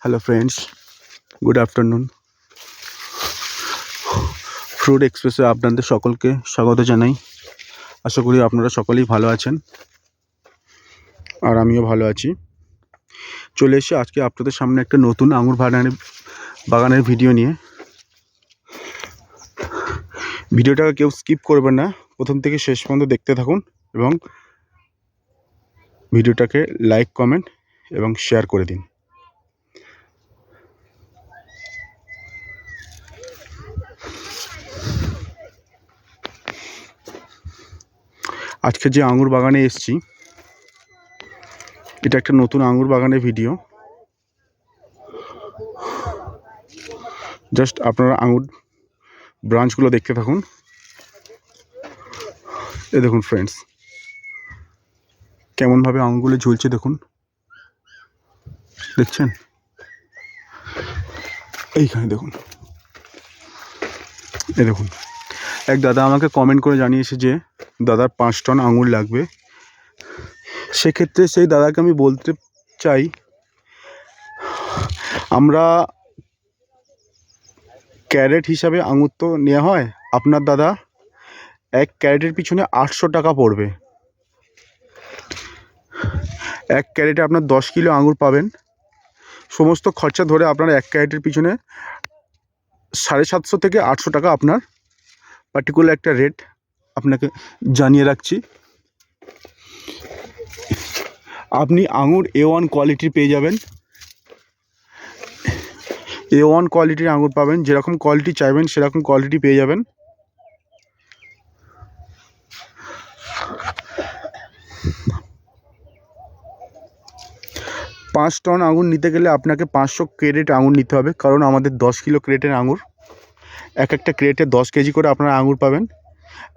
Hello friends, good afternoon. Fruit এক্সপ্রেসে আপনাদের সকলকে স্বাগত জানাই। আশা করি আপনারা সকলেই ভালো আছেন আর আমিও ভালো আছি। চলে এসে আজকে আপনাদের সামনে একটা নতুন আঙুর বাগানের ভিডিও নিয়ে। ভিডিওটাকে কেউ স্কিপ করবেন না, প্রথম থেকে শেষ পর্যন্ত দেখতে থাকুন এবং ভিডিওটাকে লাইক, কমেন্ট এবং শেয়ার করে দিন। আজকে যে আঙুর বাগানে এসেছি, এটা একটা নতুন আঙুর বাগানের ভিডিও। জাস্ট আপনারা আঙুর ব্রাঞ্চগুলো দেখতে থাকুন। এই দেখুন ফ্রেন্ডস, কেমনভাবে আঙুরগুলো ঝুলছে দেখুন, দেখছেন? এইখানে দেখুন, এই দেখুন। এক দাদা আমাকে কমেন্ট করে জানিয়েছে যে দাদার 5 টন আঙুর লাগবে। সেক্ষেত্রে সেই দাদাকে আমি বলতে চাই, আমরা ক্যারেট হিসাবে আঙুর তো নেওয়া হয়। আপনার দাদা এক ক্যারেটের পিছনে 800 টাকা পড়বে। এক ক্যারেটে আপনার 10 কিলো আঙুর পাবেন। সমস্ত খরচা ধরে আপনার এক ক্যারেটের পিছনে 750 থেকে 800 টাকা আপনার পার্টিকুলার একটা রেট আপনাকে জানিয়ে রাখছি। আপনি আঙুর A1 কোয়ালিটির পেয়ে যাবেন। A1 কোয়ালিটির আঙুর পাবেন, যেরকম কোয়ালিটি চাইবেন সেরকম কোয়ালিটি পেয়ে যাবেন। পাঁচ টন আঙুর নিতে গেলে আপনাকে 500 ক্রেট আঙুর নিতে হবে, কারণ আমাদের 10 কিলো ক্রেটের আঙুর। এক একটা ক্রেটে 10 কেজি করে আপনারা আঙুর পাবেন।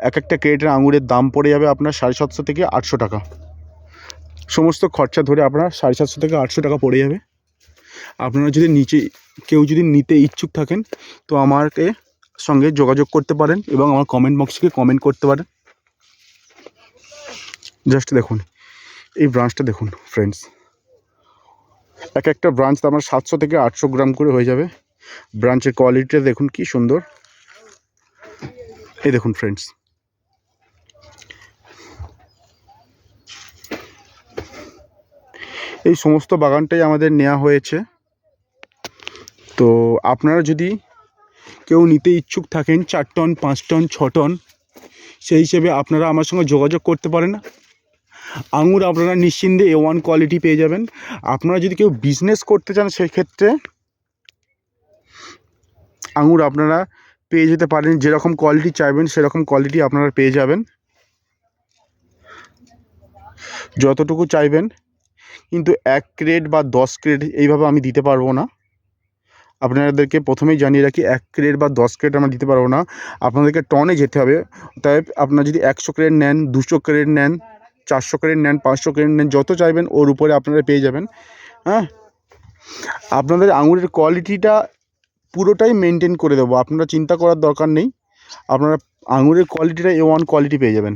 এক একটা ক্রেটের আঙুরের দাম পড়ে যাবে আপনার 750 থেকে 800 টাকা। সমস্ত খরচা ধরে আপনার 750 থেকে 800 টাকা পড়ে যাবে। আপনারা যদি কেউ যদি নিতে ইচ্ছুক থাকেন তো আমাকে সঙ্গে যোগাযোগ করতে পারেন এবং আমার কমেন্ট বক্সকে কমেন্ট করতে পারেন। জাস্ট দেখুন এই ব্রাঞ্চটা দেখুন ফ্রেন্ডস, এক একটা ব্রাঞ্চ তো আমার 700 থেকে 800 গ্রাম করে হয়ে যাবে। ব্রাঞ্চের কোয়ালিটিটা দেখুন কি সুন্দর। এই দেখুন ফ্রেন্ডস, এই সমস্ত বাগানটাই আমাদের নেওয়া হয়েছে। তো আপনারা যদি কেউ নিতে ইচ্ছুক থাকেন 4 টন, 5 টন, 6 টন, সেই হিসেবে আপনারা আমার সঙ্গে যোগাযোগ করতে পারেন। আঙুর আপনারা নিশ্চিন্তে A1 কোয়ালিটি পেয়ে যাবেন। আপনারা যদি কেউ বিজনেস করতে চান সেক্ষেত্রে আঙুর আপনারা পেয়ে যেতে পারেন। যেরকম কোয়ালিটি চাইবেন সেরকম কোয়ালিটি আপনারা পেয়ে যাবেন, যতটুকু চাইবেন। কিন্তু 1 ক্রেট বা 10 ক্রেট এইভাবে আমি দিতে পারবো না। আপনাদেরকে প্রথমেই জানিয়ে রাখি, 1 ক্রেট বা 10 ক্রেট আমরা দিতে পারবো না, আপনাদেরকে টনে যেতে হবে। তাই আপনারা যদি 100 ক্রেট নেন, 200 ক্রেট নেন, 400 ক্রেট নেন, 500 ক্রেট নেন, যত চাইবেন ওর উপরে আপনারা পেয়ে যাবেন। হ্যাঁ, আপনাদের আঙুরের কোয়ালিটিটা পুরোটাই মেনটেন করে দেবো, আপনারা চিন্তা করার দরকার নেই। আপনারা আঙুরের কোয়ালিটিটা A1 কোয়ালিটি পেয়ে যাবেন।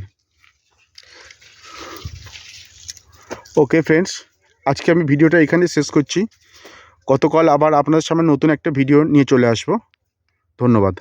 ওকে ফ্রেন্ডস, আজকে আমি ভিডিওটা এখানে শেষ করছি। গতকাল আবার আপনাদের সামনে নতুন একটা ভিডিও নিয়ে চলে আসবো। ধন্যবাদ।